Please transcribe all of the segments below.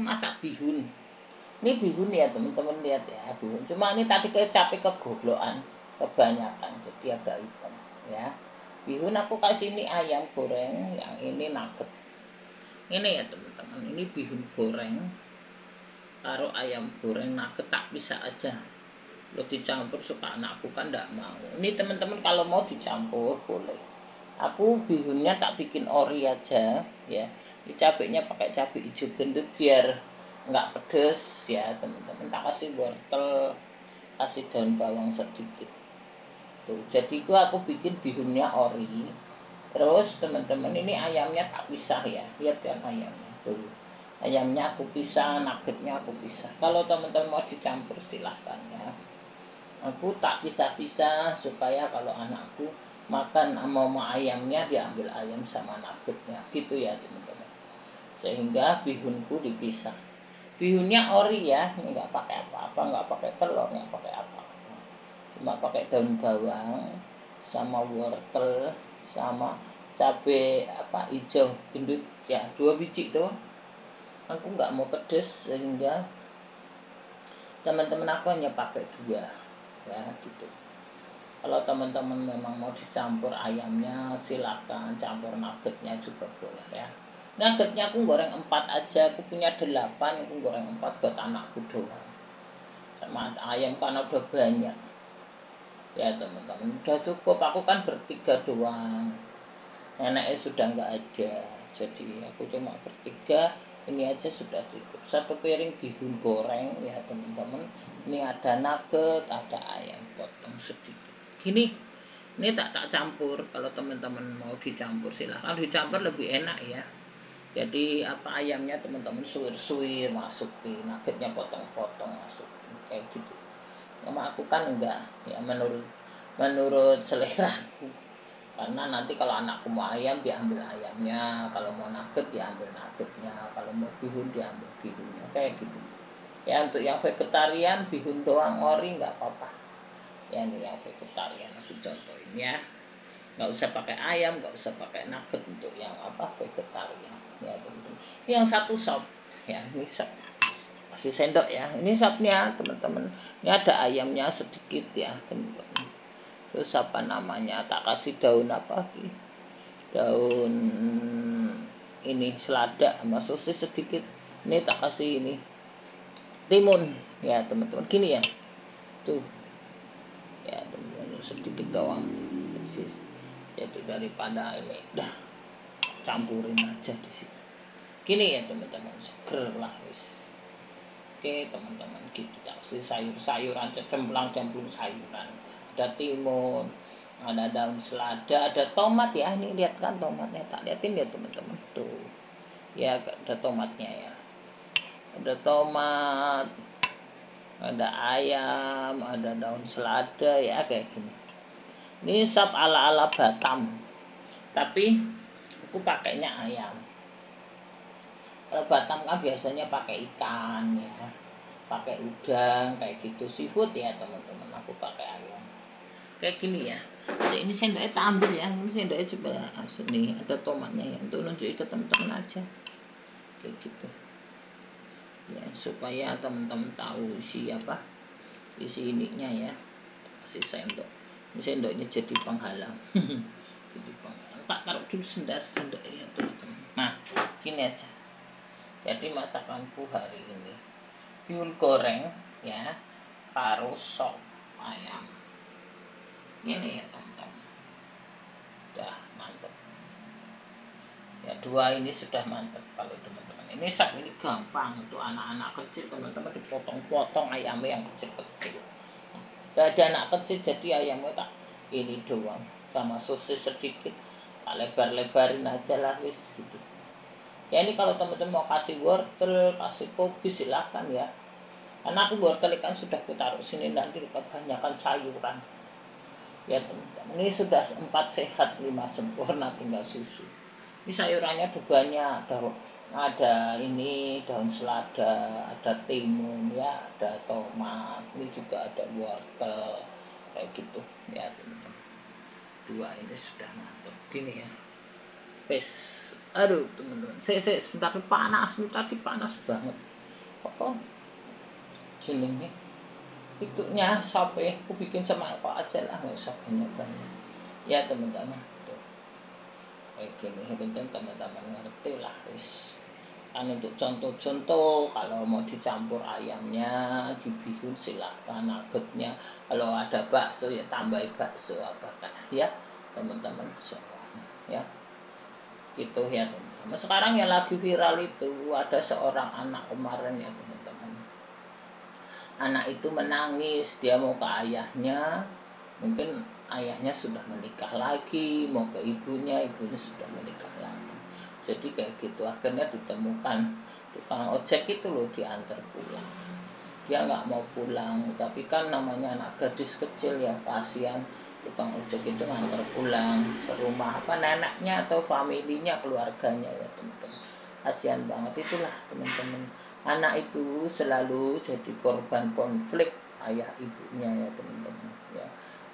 masak bihun. Ini bihun ya teman-teman, lihat ya bihun. Cuma ini tadi capek kegoblokan kebanyakan jadi agak hitam ya. Bihun aku kasih ini ayam goreng, yang ini nugget. Ini ya teman-teman, ini bihun goreng taruh ayam goreng nugget, tak bisa aja lo dicampur, suka anakku kan enggak mau. Ini teman-teman kalau mau dicampur boleh. Aku bihunnya tak bikin ori aja ya. Ini cabenya pakai cabai hijau gendut biar nggak pedes ya teman-teman. Tak kasih wortel, kasih daun bawang sedikit. Tuh, jadi aku bikin bihunnya ori. Terus teman-teman ini ayamnya tak pisah ya. Lihat kan ayamnya tuh. Ayamnya aku pisah, nuggetnya aku pisah. Kalau teman-teman mau dicampur silahkan ya. Aku tak pisah-pisah supaya kalau anakku makan mau ayamnya diambil ayam sama nuggetnya gitu ya teman-teman, sehingga bihunku dipisah. Bihunnya ori ya, ini nggak pakai apa-apa, nggak pakai telur, nggak pakai apa-apa, cuma pakai daun bawang sama wortel sama cabai hijau gendut ya, 2 biji doang. Aku nggak mau pedes sehingga teman-teman aku hanya pakai 2 ya gitu. Kalau teman-teman memang mau dicampur ayamnya silahkan, campur nuggetnya juga boleh ya. Nuggetnya aku goreng 4 aja, aku punya 8, aku goreng 4 buat anakku doang. Sama ayam karena udah banyak ya teman-teman, udah cukup. Aku kan bertiga doang, neneknya sudah nggak ada, jadi aku cuma bertiga. Ini aja sudah cukup, 1 piring bihun goreng ya teman-teman. Ini ada nugget, ada ayam potong sedikit gini. Ini tak campur. Kalau teman-teman mau dicampur silahkan dicampur, lebih enak ya. Jadi ayamnya teman-teman suwir-suwir masukin, nuggetnya potong-potong masukin kayak gitu. Sama aku kan enggak ya, menurut seleraku. Karena nanti kalau anakku mau ayam diambil ayamnya, kalau mau nugget diambil nuggetnya, kalau mau bihun diambil bihunnya kayak gitu. Ya untuk yang vegetarian bihun doang ori nggak apa-apa. Ya ini yang vegetarian aku contohin ya, nggak usah pakai ayam, nggak usah pakai nugget untuk yang vegetarian ya teman-teman. Yang satu sop ya, ini sop kasih sendok ya, ini sopnya teman-teman. Ini ada ayamnya sedikit ya teman-teman. Terus namanya, tak kasih daun daun ini selada sama sosis sedikit. Ini tak kasih ini timun ya teman-teman, gini ya tuh ya teman-teman, sedikit doang. Jadi daripada ini dah campurin aja di sini gini ya teman-teman, seger lah wis. Oke teman-teman, gitu kasih sayur-sayuran, cemplung sayuran, ada timun, ada daun selada, ada tomat ya. Ini lihat kan tomatnya, tak liatin ya teman-teman tuh ya, ada tomatnya ya, ada tomat, ada ayam, ada daun selada ya kayak gini. Ini sop ala-ala Batam, tapi aku pakainya ayam. Kalau Batam kan biasanya pakai ikan ya, pakai udang kayak gitu, seafood ya teman-teman. Aku pakai ayam kayak gini ya. Jadi ini sendoknya tak ambil ya, ini sendoknya coba sini, ada tomatnya ya, untuk nunjukin ke teman-teman aja kayak gitu ya, supaya teman-teman tahu isi ininya ya. Kasih sendok, ini sendoknya jadi penghalang. Jadi penghalang, tak taruh dulu sendoknya ya teman-teman. Nah gini aja, jadi masakanku hari ini bihun goreng ya, taruh sop ayam ini ya teman-teman, udah mantep ya. 2 ini sudah mantep. Kalau teman-teman ini sop ini gampang untuk anak-anak kecil teman-teman, dipotong-potong ayamnya yang kecil-kecil. Gak ada anak kecil jadi ayamnya tak ini doang sama sosis sedikit, tak lebar-lebarin aja lah wis gitu ya. Ini kalau teman-teman mau kasih wortel, kasih kopi silahkan ya, karena aku wortel kan sudah aku taruh sini, nanti kebanyakan sayuran ya teman-teman. Ini sudah 4 sehat 5 sempurna, tinggal susu. Ini sayurannya tuh banyak, ada ini daun selada, ada timun ya, ada tomat, ini juga ada wortel kayak gitu ya teman-teman. 2 ini sudah mantap gini ya. Aduh teman-teman, saya sebentar panas, tadi panas banget. apa jenenge itunya sampai aku bikin semangkok aja lah, nggak usah banyak-banyak ya teman-teman. Tuh kayak gini, yang penting teman-teman ngerti lah wis. Kan untuk contoh-contoh, kalau mau dicampur ayamnya dibihun silakan, nuggetnya kalau ada bakso ya tambahin bakso apakah ya teman-teman semuanya ya. Itu ya teman-teman. Sekarang yang lagi viral itu ada seorang anak kemarin ya teman-teman. Anak itu menangis, dia mau ke ayahnya, mungkin ayahnya sudah menikah lagi, mau ke ibunya, ibunya sudah menikah lagi. Jadi kayak gitu, akhirnya ditemukan tukang ojek itu loh diantar pulang. Dia nggak mau pulang, tapi kan namanya anak gadis kecil ya, kasihan tukang ojek itu ngantar pulang ke rumah apa neneknya atau familinya, keluarganya ya teman-teman. Kasihan banget. Itulah teman-teman, anak itu selalu jadi korban konflik ayah ibunya ya teman-teman ya.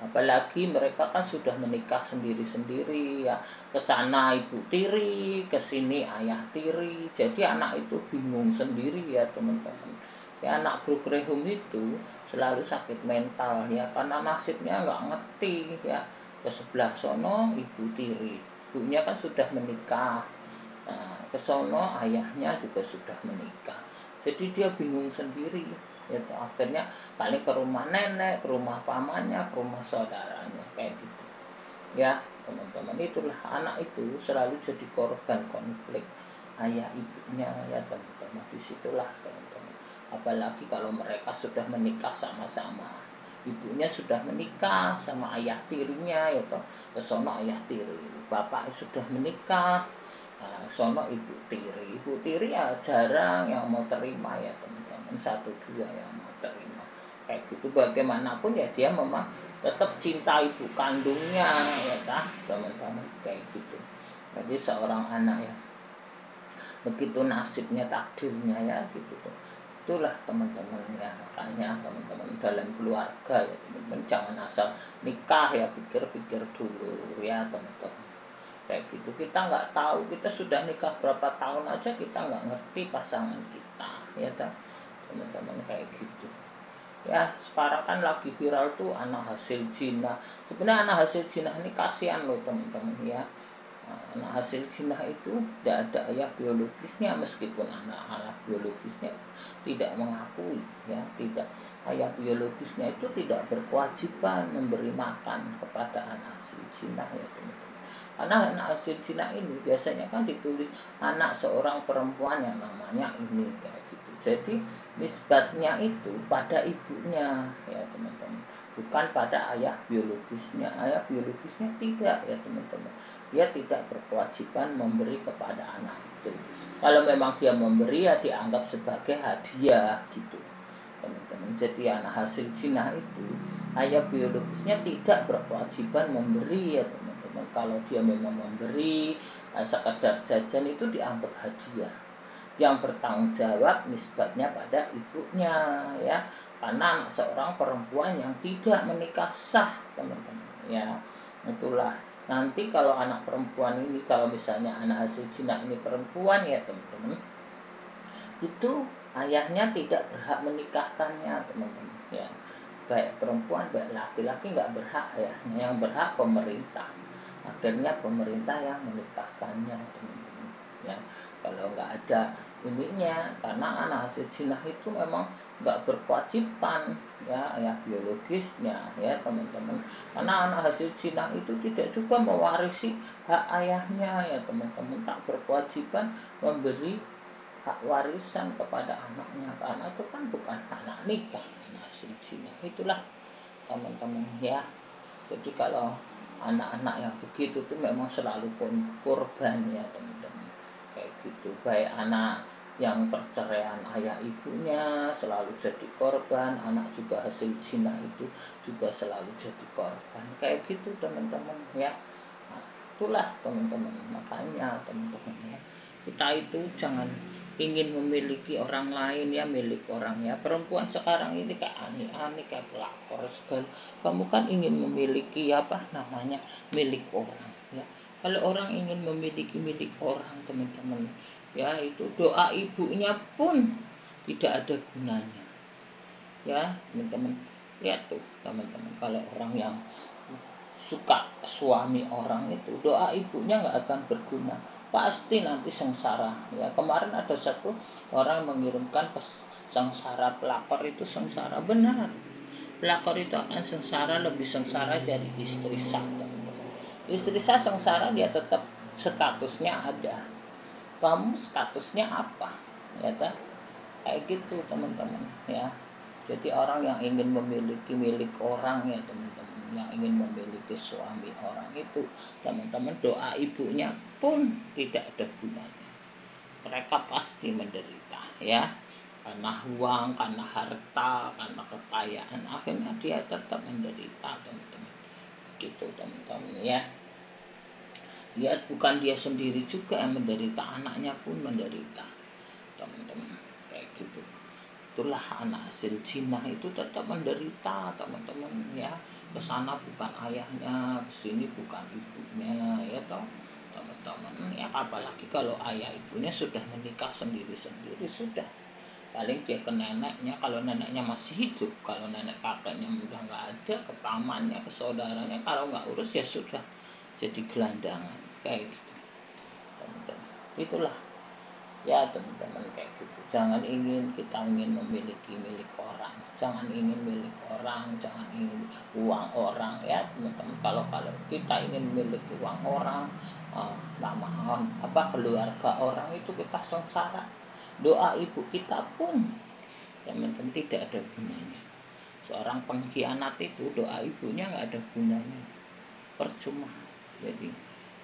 Apalagi mereka kan sudah menikah sendiri-sendiri ya, ke sana ibu tiri, ke sini ayah tiri. Jadi anak itu bingung sendiri ya teman-teman. Ya anak broken itu selalu sakit mental ya, karena nasibnya nggak ngerti ya. Ke sebelah sono ibu tiri, ibunya kan sudah menikah. Nah, ke sono ayahnya juga sudah menikah. Jadi dia bingung sendiri. Itu akhirnya paling ke rumah nenek, ke rumah pamannya, ke rumah saudaranya kayak gitu ya teman-teman. Itulah anak itu selalu jadi korban konflik ayah ibunya ya teman-teman. Disitulah teman-teman, apalagi kalau mereka sudah menikah sama-sama, ibunya sudah menikah sama ayah tirinya ya toh, ke sono ayah tiri, bapak sudah menikah. Nah, sono ibu tiri ya jarang yang mau terima ya teman-teman, satu dua yang mau terima kayak gitu. Bagaimanapun ya dia memang tetap cinta ibu kandungnya ya tah teman-teman kayak gitu. Jadi seorang anak ya begitu nasibnya, takdirnya ya gitu tuh. Itulah teman-teman ya, makanya teman-teman dalam keluarga ya teman-teman jangan asal nikah ya, pikir-pikir dulu ya teman-teman kayak gitu. Kita nggak tahu, kita sudah nikah berapa tahun aja kita nggak ngerti pasangan kita ya teman-teman kayak gitu ya. Sekarang kan lagi viral tuh anak hasil zina. Sebenarnya anak hasil zina ini kasihan loh teman-teman ya. Anak hasil zina itu tidak ada ayah biologisnya, meskipun anak biologisnya tidak mengakui ya, tidak, ayah biologisnya itu tidak berkewajiban memberi makan kepada anak hasil zina ya teman-teman. Karena anak hasil zina ini biasanya kan ditulis anak seorang perempuan yang namanya ini kayak gitu. Jadi nisbatnya itu pada ibunya ya teman-teman, bukan pada ayah biologisnya. Ayah biologisnya tidak ya teman-teman, dia tidak berkewajiban memberi kepada anak itu. Kalau memang dia memberi ya dianggap sebagai hadiah gitu teman-teman. Jadi anak hasil zina itu ayah biologisnya tidak berkewajiban memberi ya teman-teman. Kalau dia memang memberi sekedar jajan itu dianggap hadiah. Yang bertanggung jawab nisbatnya pada ibunya ya, karena anak seorang perempuan yang tidak menikah sah teman-teman ya. Itulah nanti kalau anak perempuan ini, kalau misalnya anak hasil zina ini perempuan ya teman-teman, itu ayahnya tidak berhak menikahkannya teman-teman ya. Baik perempuan baik laki-laki nggak berhak, ayahnya yang berhak pemerintah. Akhirnya pemerintah yang menikahkannya teman-teman ya. Kalau nggak ada ininya, karena anak hasil zina itu memang nggak berkewajiban ya ayah biologisnya ya teman-teman. Karena anak hasil zina itu tidak juga mewarisi hak ayahnya ya teman-teman, tak berkewajiban memberi hak warisan kepada anaknya, karena itu kan bukan anak nikah, anak hasil zina. Itulah teman-teman ya. Jadi kalau anak-anak yang begitu tuh memang selalu korban ya teman-teman kayak gitu. Baik anak yang perceraian ayah ibunya selalu jadi korban, anak juga hasil zina itu juga selalu jadi korban kayak gitu teman-teman ya. Nah, itulah teman-teman, makanya teman-teman ya, kita itu jangan ingin memiliki orang lain ya, milik orang ya. Perempuan sekarang ini kayak aneh-aneh, kayak pelakor segala. Kamu kan ingin memiliki apa namanya, milik orang ya. Kalau orang ingin memiliki milik orang teman-teman ya, itu doa ibunya pun tidak ada gunanya. Ya teman-teman, lihat tuh teman-teman, kalau orang yang suka suami orang itu, doa ibunya nggak akan berguna, pasti nanti sengsara. Ya kemarin ada satu orang mengirimkan sengsara pelakor itu sengsara, benar. Pelakor itu akan sengsara, lebih sengsara dari istri sah, teman-teman. Istri sah sengsara, dia tetap statusnya ada. Kamu statusnya apa? Ya kan? Kayak gitu teman-teman ya. Jadi orang yang ingin memiliki milik orang ya teman-teman, yang ingin memiliki suami orang itu teman-teman, doa ibunya pun tidak ada gunanya. Mereka pasti menderita ya, karena uang, karena harta, karena kekayaan, akhirnya dia tetap menderita teman-teman. Gitu teman-teman ya. Ya bukan dia sendiri juga yang menderita, anaknya pun menderita teman-teman, kayak gitu. Itulah anak hasil zina itu tetap menderita teman-teman ya. Kesana bukan ayahnya, kesini bukan ibunya ya toh teman-teman ya. Apalagi kalau ayah ibunya sudah menikah sendiri-sendiri, sudah paling dia ke neneknya, kalau neneknya masih hidup. Kalau nenek kakeknya udah nggak ada, ke pamannya, ke saudaranya, kalau nggak urus ya sudah jadi gelandangan kayak gitu teman-teman. Itulah ya teman-teman, kayak gitu. Jangan kita ingin memiliki milik orang, jangan ingin milik orang, jangan ingin uang orang ya teman-teman. Kalau kita ingin memiliki uang orang, nama keluarga orang itu, kita sengsara. Doa ibu kita pun teman-teman tidak ada gunanya. Seorang pengkhianat itu doa ibunya nggak ada gunanya, percuma. Jadi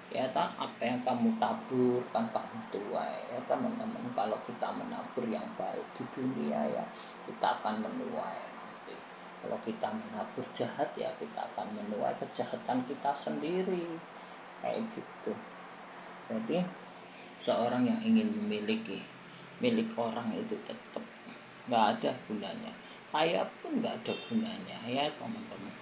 ya tak, apa yang kamu tabur kan kamu tuai ya teman-teman. Kalau kita menabur yang baik di dunia ya kita akan menuai nanti. Kalau kita menabur jahat ya kita akan menuai kejahatan kita sendiri, kayak gitu. Jadi seorang yang ingin memiliki milik orang itu tetap nggak ada gunanya, kaya pun nggak ada gunanya ya teman-teman.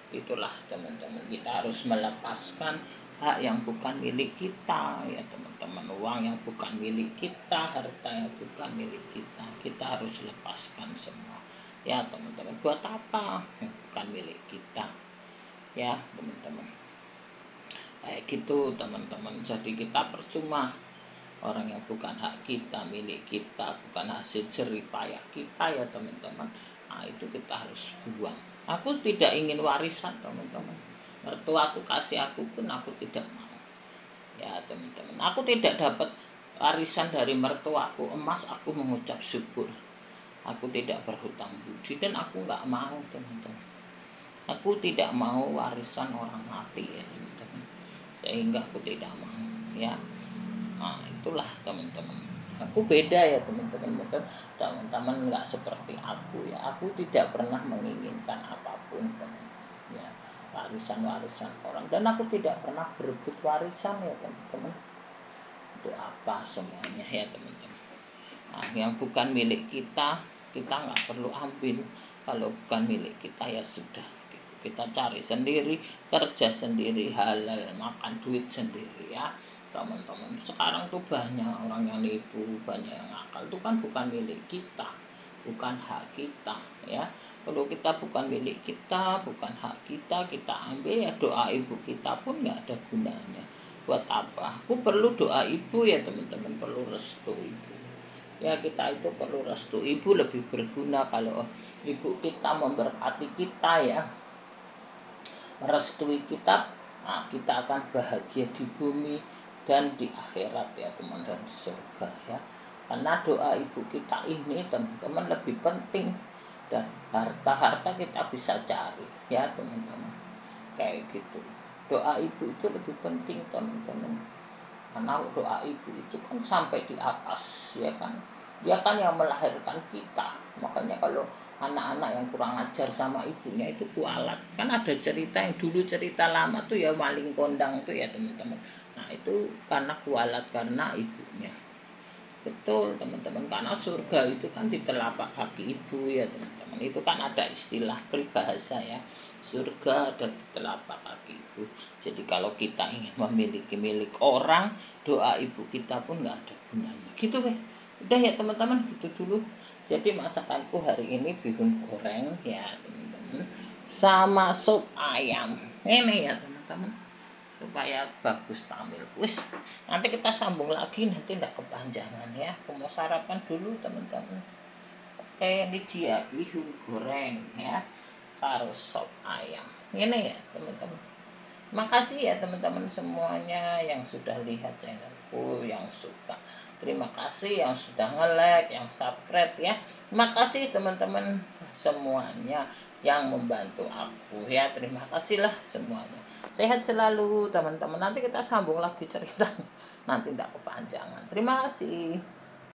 Itulah teman-teman, kita harus melepaskan hak yang bukan milik kita ya teman-teman, uang yang bukan milik kita, harta yang bukan milik kita, kita harus lepaskan semua ya teman-teman. Buat apa yang bukan milik kita ya teman-teman, kayak gitu teman-teman. Jadi kita percuma, orang yang bukan hak kita, milik kita, bukan hasil jerih payah kita ya teman-teman, nah itu kita harus buang. Aku tidak ingin warisan teman-teman, mertuaku kasih aku pun aku tidak mau ya teman-teman. Aku tidak dapat warisan dari mertuaku emas, aku mengucap syukur. Aku tidak berhutang budi dan aku nggak mau teman-teman. Aku tidak mau warisan orang mati ya teman-teman, sehingga aku tidak mau ya. Nah itulah teman-teman, aku beda ya teman-teman. Mungkin teman-teman nggak seperti aku ya. Aku tidak pernah menginginkan apapun teman-teman ya, warisan orang, dan aku tidak pernah berebut warisan ya teman-teman. Itu apa semuanya ya teman-teman. Nah yang bukan milik kita, kita nggak perlu ambil. Kalau bukan milik kita ya sudah, kita cari sendiri, kerja sendiri, halal, makan duit sendiri ya teman-teman. Sekarang tuh banyak orang yang nipu, banyak yang nakal, itu kan bukan milik kita, bukan hak kita ya. Kalau kita bukan milik kita, bukan hak kita, kita ambil ya, doa ibu kita pun nggak ada gunanya. Buat apa? Aku perlu doa ibu ya teman-teman, perlu restu ibu ya. Kita itu perlu restu ibu, lebih berguna kalau ibu kita memberkati kita ya, merestui kita. Nah kita akan bahagia di bumi dan di akhirat ya teman, dan surga ya. Karena doa ibu kita ini teman-teman lebih penting, dan harta kita bisa cari ya teman-teman, kayak gitu. Doa ibu itu lebih penting teman-teman, karena doa ibu itu kan sampai di atas ya kan, dia kan yang melahirkan kita. Makanya kalau anak-anak yang kurang ajar sama ibunya itu kualat. Kan ada cerita yang dulu, cerita lama tuh ya, maling kondang tuh ya teman-teman. Nah itu karena kualat, karena ibunya. Betul teman-teman, karena surga itu kan di telapak kaki ibu ya teman-teman. Itu kan ada istilah peribahasa ya, surga ada di telapak kaki ibu. Jadi kalau kita ingin memiliki milik orang, doa ibu kita pun nggak ada gunanya gitu weh Udah ya teman-teman, gitu dulu. Jadi masakanku hari ini bihun goreng ya teman-teman, sama sup ayam ini ya teman-teman, supaya bagus tampil. Wis, nanti kita sambung lagi, nanti ndak kepanjangan ya. Aku mau sarapan dulu teman-teman. Oke, ini dia bihun goreng ya, karo sop ayam ini ya teman-teman. Makasih ya teman-teman semuanya yang sudah lihat channelku, yang suka. Terima kasih yang sudah nge-like, yang subscribe ya. Terima kasih teman-teman semuanya yang membantu aku ya. Terima kasih lah semuanya. Sehat selalu teman-teman. Nanti kita sambung lagi cerita. Nanti tidak kepanjangan. Terima kasih.